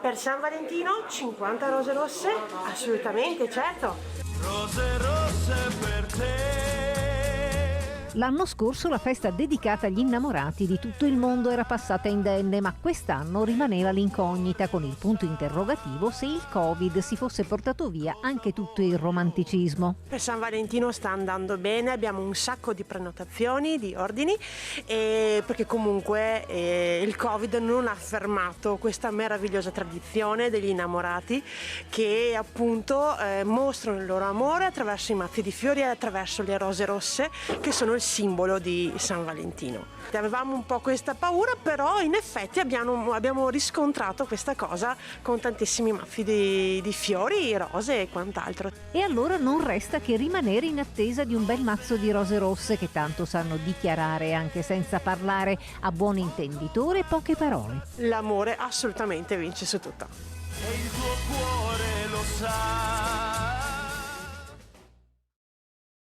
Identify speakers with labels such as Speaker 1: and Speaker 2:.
Speaker 1: Per San Valentino 50 rose rosse? Assolutamente, certo.
Speaker 2: Rose rosse per te.
Speaker 3: L'anno scorso la festa dedicata agli innamorati di tutto il mondo era passata indenne, ma quest'anno rimaneva l'incognita, con il punto interrogativo se il Covid si fosse portato via anche tutto il romanticismo.
Speaker 1: Per San Valentino sta andando bene, abbiamo un sacco di prenotazioni, di ordini, perché comunque il Covid non ha fermato questa meravigliosa tradizione degli innamorati che appunto mostrano il loro amore attraverso i mazzi di fiori e attraverso le rose rosse, che sono il simbolo di San Valentino. Avevamo un po' questa paura, però in effetti abbiamo riscontrato questa cosa con tantissimi mazzi di fiori, rose e quant'altro.
Speaker 3: E allora non resta che rimanere in attesa di un bel mazzo di rose rosse che tanto sanno dichiarare anche senza parlare, a buon intenditore poche parole.
Speaker 1: L'amore assolutamente vince su tutto.
Speaker 2: E il tuo cuore lo sa.